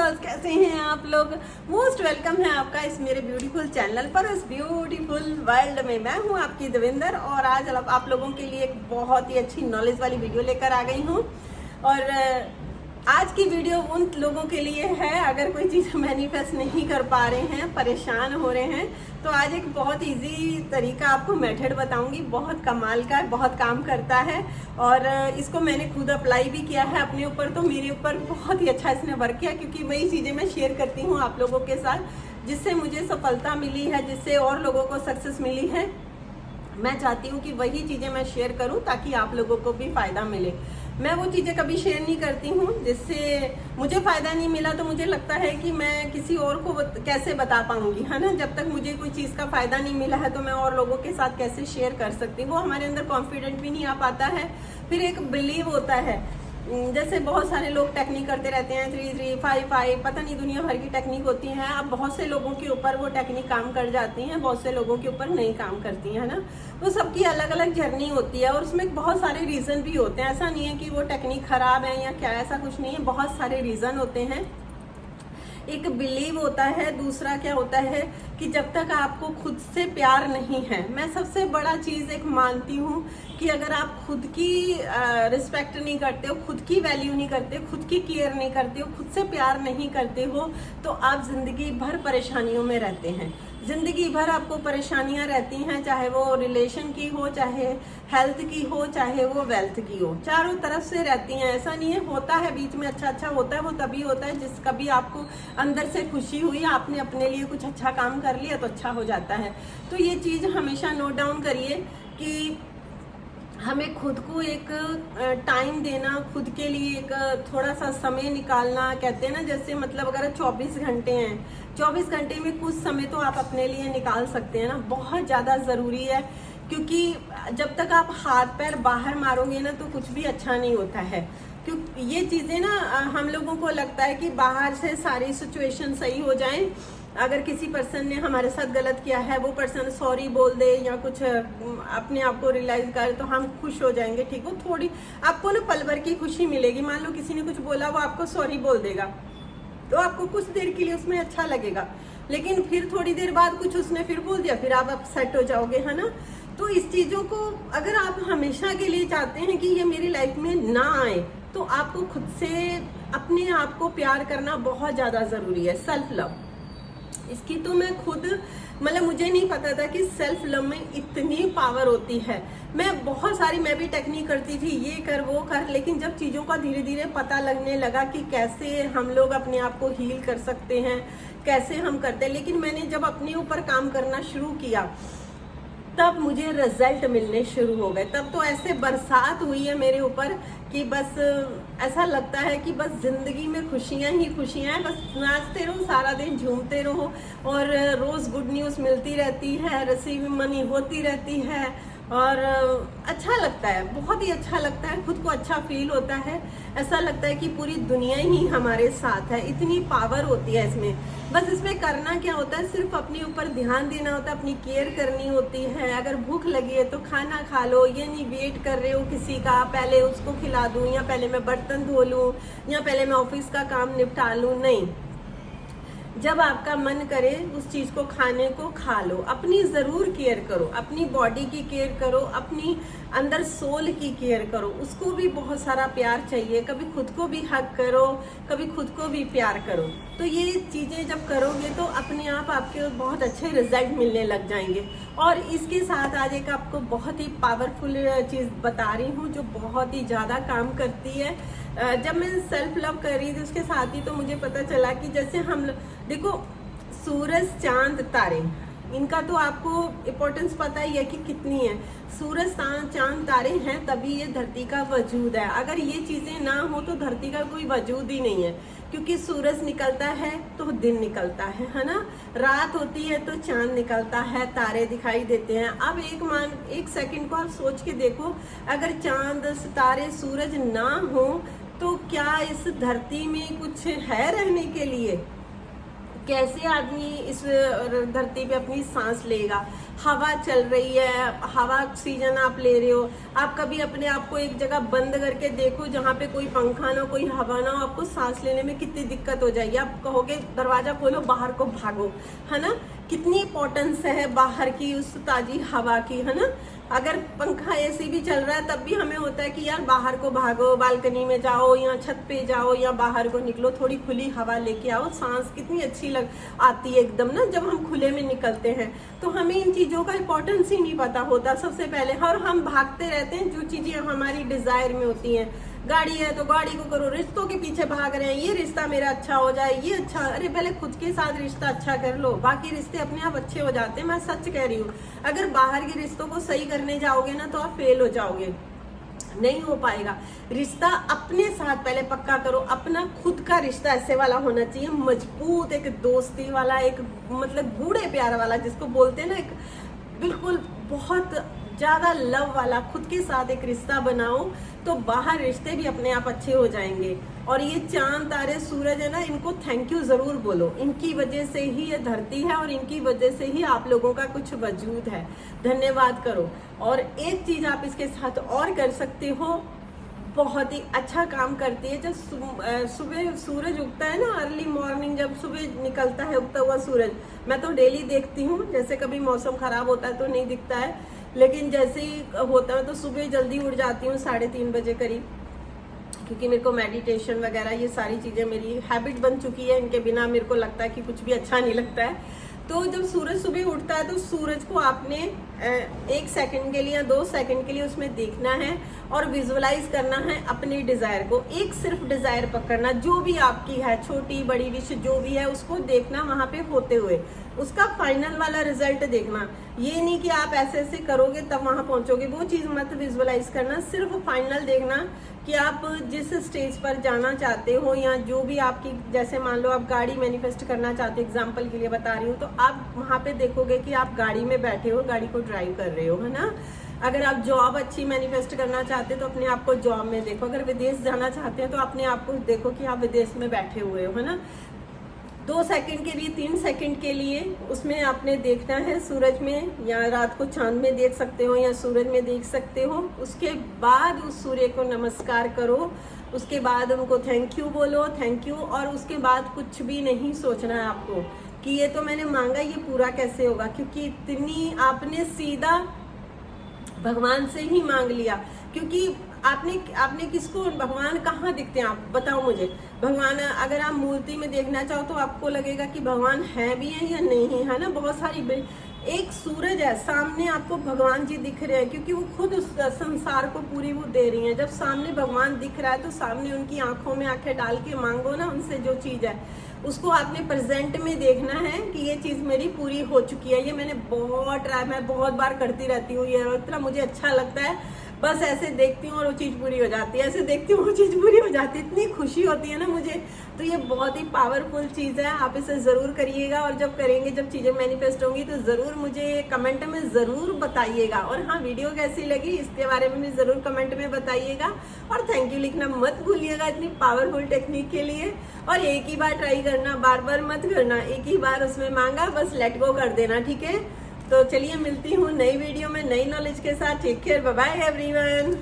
Girls, कैसे हैं आप लोग। मोस्ट वेलकम है आपका इस मेरे ब्यूटीफुल चैनल पर, इस ब्यूटीफुल वर्ल्ड में। मैं हूं आपकी देविंदर और आज आप लोगों के लिए एक बहुत ही अच्छी नॉलेज वाली वीडियो लेकर आ गई हूं। और आज की वीडियो उन लोगों के लिए है अगर कोई चीज़ मैनिफेस्ट नहीं कर पा रहे हैं, परेशान हो रहे हैं, तो आज एक बहुत इजी तरीका आपको मेथड बताऊंगी। बहुत कमाल का है, बहुत काम करता है और इसको मैंने खुद अप्लाई भी किया है अपने ऊपर, तो मेरे ऊपर बहुत ही अच्छा इसने वर्क किया, क्योंकि वही चीज़ें मैं शेयर करती हूँ आप लोगों के साथ जिससे मुझे सफलता मिली है, जिससे और लोगों को सक्सेस मिली है। मैं चाहती हूँ कि वही चीज़ें मैं शेयर करूँ ताकि आप लोगों को भी फ़ायदा मिले। मैं वो चीज़ें कभी शेयर नहीं करती हूँ जिससे मुझे फ़ायदा नहीं मिला, तो मुझे लगता है कि मैं किसी और को कैसे बता पाऊँगी, है ना। जब तक मुझे कोई चीज़ का फ़ायदा नहीं मिला है तो मैं और लोगों के साथ कैसे शेयर कर सकती हूँ। वो हमारे अंदर कॉन्फिडेंट भी नहीं आ पाता है। फिर एक बिलीव होता है, जैसे बहुत सारे लोग टेक्निक करते रहते हैं 3 3 5 5, पता नहीं दुनिया भर की टेक्निक होती है। अब बहुत से लोगों के ऊपर वो टेक्निक काम कर जाती हैं, बहुत से लोगों के ऊपर नहीं काम करती है ना। वो सबकी अलग अलग जर्नी होती है और उसमें बहुत सारे रीज़न भी होते हैं। ऐसा नहीं है कि वो टेक्निक खराब है या क्या, ऐसा कुछ नहीं है। बहुत सारे रीज़न होते हैं। एक बिलीव होता है, दूसरा क्या होता है कि जब तक आपको खुद से प्यार नहीं है, मैं सबसे बड़ा चीज़ एक मानती हूँ कि अगर आप खुद की रिस्पेक्ट नहीं करते हो, खुद की वैल्यू नहीं करते हो, खुद की केयर नहीं करते हो, खुद से प्यार नहीं करते हो, तो आप जिंदगी भर परेशानियों में रहते हैं। जिंदगी भर आपको परेशानियां रहती हैं, चाहे वो रिलेशन की हो, चाहे हेल्थ की हो, चाहे वो वेल्थ की हो, चारों तरफ से रहती हैं। ऐसा नहीं है, होता है बीच में अच्छा अच्छा होता है, वो तभी होता है जिस कभी आपको अंदर से खुशी हुई, आपने अपने लिए कुछ अच्छा काम कर लिया तो अच्छा हो जाता है। तो ये चीज़ हमेशा नोट डाउन करिए कि हमें खुद को एक टाइम देना, खुद के लिए एक थोड़ा सा समय निकालना। कहते हैं ना, जैसे मतलब अगर 24 घंटे हैं, 24 घंटे में कुछ समय तो आप अपने लिए निकाल सकते हैं ना, बहुत ज़्यादा ज़रूरी है। क्योंकि जब तक आप हाथ पैर बाहर मारोगे ना तो कुछ भी अच्छा नहीं होता है। क्योंकि ये चीज़ें ना हम लोगों को लगता है कि बाहर से सारी सिचुएशन सही हो जाएं, अगर किसी पर्सन ने हमारे साथ गलत किया है, वो पर्सन सॉरी बोल दे या कुछ अपने आप को रियलाइज करे तो हम खुश हो जाएंगे। ठीक, वो थोड़ी आपको ना पल भर की खुशी मिलेगी। मान लो किसी ने कुछ बोला, वो आपको सॉरी बोल देगा तो आपको कुछ देर के लिए उसमें अच्छा लगेगा, लेकिन फिर थोड़ी देर बाद कुछ उसने फिर बोल दिया, फिर आप अपसेट हो जाओगे, है ना। तो इस चीज़ों को अगर आप हमेशा के लिए चाहते हैं कि ये मेरी लाइफ में ना आए, तो आपको खुद से अपने आप को प्यार करना बहुत ज़्यादा ज़रूरी है। सेल्फ लव, इसकी तो मैं खुद मतलब मुझे नहीं पता था कि सेल्फ लव में इतनी पावर होती है। मैं भी टेक्निक करती थी, ये कर वो कर, लेकिन जब चीज़ों का धीरे धीरे पता लगने लगा कि कैसे हम लोग अपने आप को हील कर सकते हैं, कैसे हम करते हैं, लेकिन मैंने जब अपने ऊपर काम करना शुरू किया तब मुझे रिजल्ट मिलने शुरू हो गए। तब तो ऐसे बरसात हुई है मेरे ऊपर कि बस ऐसा लगता है कि बस जिंदगी में खुशियां ही खुशियां हैं। बस नाचते रहो, सारा दिन झूमते रहो और रोज गुड न्यूज़ मिलती रहती है, रिसीव मनी होती रहती है और अच्छा लगता है, बहुत ही अच्छा लगता है। खुद को अच्छा फील होता है, ऐसा लगता है कि पूरी दुनिया ही हमारे साथ है। इतनी पावर होती है इसमें। बस इसमें करना क्या होता है, सिर्फ अपने ऊपर ध्यान देना होता है, अपनी केयर करनी होती है। अगर भूख लगी है तो खाना खा लो, ये नहीं वेट कर रहे हो किसी का, पहले उसको खिला दूं या पहले मैं बर्तन धो लूं या पहले मैं ऑफिस का काम निपटा लूं। नहीं, जब आपका मन करे उस चीज़ को खाने को खा लो। अपनी ज़रूर केयर करो, अपनी बॉडी की केयर करो, अपनी अंदर सोल की केयर करो, उसको भी बहुत सारा प्यार चाहिए। कभी खुद को भी हक करो, कभी खुद को भी प्यार करो। तो ये चीज़ें जब करोगे तो अपने आप आपके बहुत अच्छे रिजल्ट मिलने लग जाएंगे। और इसके साथ आज एक आपको बहुत ही पावरफुल चीज़ बता रही हूँ जो बहुत ही ज़्यादा काम करती है। जब मैं सेल्फ लव कर रही थी उसके साथ ही तो मुझे पता चला कि जैसे हम देखो, सूरज चांद तारे, इनका तो आपको इम्पोर्टेंस पता ही है कि कितनी है। सूरज चांद तारे हैं तभी ये धरती का वजूद है। अगर ये चीज़ें ना हो तो धरती का कोई वजूद ही नहीं है, क्योंकि सूरज निकलता है तो दिन निकलता है ना। रात होती है तो चांद निकलता है, तारे दिखाई देते हैं। अब एक सेकंड को आप सोच के देखो, अगर चांद सितारे सूरज ना हो तो क्या इस धरती में कुछ है रहने के लिए? कैसे आदमी इस धरती पे अपनी सांस लेगा। हवा चल रही है, हवा ऑक्सीजन आप ले रहे हो। आप कभी अपने आप को एक जगह बंद करके देखो जहाँ पे कोई पंखा ना, कोई हवा ना हो, आपको सांस लेने में कितनी दिक्कत हो जाएगी। आप कहोगे दरवाजा खोलो, बाहर को भागो, है ना। कितनी इंपॉर्टेंस है बाहर की उस ताजी हवा की, है ना। अगर पंखा एसी भी चल रहा है तब भी हमें होता है कि यार बाहर को भागो, बालकनी में जाओ या छत पे जाओ या बाहर को निकलो, थोड़ी खुली हवा लेके आओ। सांस कितनी अच्छी आती है एकदम ना जब हम खुले में निकलते हैं। तो हमें इन चीजों का इंपॉर्टेंस ही नहीं पता होता सबसे पहले, और हम भागते रहते हैं जो चीजें हमारी डिजायर में होती हैं। गाड़ी है तो गाड़ी को करो, रिश्तों के पीछे भाग रहे हैं, ये रिश्ता मेरा अच्छा हो जाए, ये अच्छा। अरे पहले खुद के साथ रिश्ता अच्छा कर लो, बाकी रिश्ते अपने आप अच्छे हो जाते हैं। मैं सच कह रही हूँ, अगर बाहर के रिश्तों को सही करने जाओगे ना तो आप फेल हो जाओगे, नहीं हो पाएगा। रिश्ता अपने साथ पहले पक्का करो। अपना खुद का रिश्ता ऐसे वाला होना चाहिए, मजबूत, एक दोस्ती वाला, एक मतलब गूढ़े प्यार वाला जिसको बोलते हैं ना, एक बिल्कुल बहुत ज्यादा लव वाला। खुद के साथ एक रिश्ता बनाओ तो बाहर रिश्ते भी अपने आप अच्छे हो जाएंगे। और ये चांद तारे सूरज है ना, इनको थैंक यू जरूर बोलो। इनकी वजह से ही ये धरती है और इनकी वजह से ही आप लोगों का कुछ वजूद है। धन्यवाद करो। और एक चीज आप इसके साथ और कर सकते हो, बहुत ही अच्छा काम करती है। जब सुबह सूरज उगता है ना, अर्ली मॉर्निंग जब सुबह निकलता है उगता हुआ सूरज, मैं तो डेली देखती हूँ। जैसे कभी मौसम खराब होता है तो नहीं दिखता है, लेकिन जैसे ही होता है तो सुबह जल्दी उठ जाती हूँ 3:30 बजे करीब, क्योंकि मेरे को मेडिटेशन वगैरह ये सारी चीज़ें मेरी हैबिट बन चुकी है। इनके बिना मेरे को लगता है कि कुछ भी अच्छा नहीं लगता है। तो जब सूरज सुबह उठता है तो सूरज को आपने 1 सेकंड के लिए या 2 सेकंड के लिए उसमें देखना है और विजुअलाइज करना है अपनी डिजायर को। एक सिर्फ डिजायर पकड़ना, जो भी आपकी है, छोटी बड़ी विश जो भी है, उसको देखना वहां पे होते हुए, उसका फाइनल वाला रिजल्ट देखना। ये नहीं कि आप ऐसे ऐसे करोगे तब वहां पहुंचोगे, वो चीज मत विजुअलाइज करना। सिर्फ फाइनल देखना कि आप जिस स्टेज पर जाना चाहते हो, या जो भी आपकी, जैसे मान लो आप गाड़ी मैनिफेस्ट करना चाहते हो, एग्जाम्पल के लिए बता रही हूँ, तो आप वहां पे देखोगे कि आप गाड़ी में बैठे हो, गाड़ी को ड्राइव कर रहे हो, है ना। अगर आप जॉब अच्छी मैनिफेस्ट करना चाहते हो तो अपने आप को जॉब में देखो। अगर विदेश जाना चाहते हैं तो अपने आप को देखो कि आप विदेश में बैठे हुए हो, है ना। 2 सेकंड के लिए, 3 सेकंड के लिए उसमें आपने देखना है सूरज में, या रात को चांद में देख सकते हो या सूरज में देख सकते हो। उसके बाद उस सूर्य को नमस्कार करो, उसके बाद उनको थैंक यू बोलो, थैंक यू। और उसके बाद कुछ भी नहीं सोचना है आपको कि ये तो मैंने मांगा, ये पूरा कैसे होगा, क्योंकि इतनी आपने सीधा भगवान से ही मांग लिया। क्योंकि आपने किसको, भगवान कहाँ दिखते हैं आप बताओ मुझे। भगवान अगर आप मूर्ति में देखना चाहो तो आपको लगेगा कि भगवान है भी है या नहीं है ना। बहुत सारी, एक सूरज है सामने, आपको भगवान जी दिख रहे हैं क्योंकि वो खुद उस संसार को पूरी वो दे रही हैं। जब सामने भगवान दिख रहा है तो सामने उनकी आंखों में आंखें डाल के मांगो ना उनसे जो चीज है, उसको आपने प्रेजेंट में देखना है कि ये चीज मेरी पूरी हो चुकी है। ये मैंने बहुत ट्राई, मैं बहुत बार करती रहती हूँ, ये इतना मुझे अच्छा लगता है। बस ऐसे देखती हूँ और वो चीज पूरी हो जाती है, ऐसे देखती हूँ वो चीज पूरी हो जाती है, इतनी खुशी होती है ना मुझे। तो ये बहुत ही पावरफुल चीज है, आप इसे जरूर करिएगा। और जब करेंगे, जब चीजें मैनिफेस्ट होंगी तो जरूर मुझे कमेंट में जरूर बताइएगा। और हाँ, वीडियो कैसी लगी इसके बारे में भी जरूर कमेंट में बताइएगा। और थैंक यू लिखना मत भूलिएगा इतनी पावरफुल टेक्निक के लिए। और एक ही बार ट्राई करना, बार बार मत करना। एक ही बार उसमें मांगा, बस लेट गो कर देना, ठीक है। तो चलिए मिलती हूँ नई वीडियो में नई नॉलेज के साथ। Take care, bye bye everyone.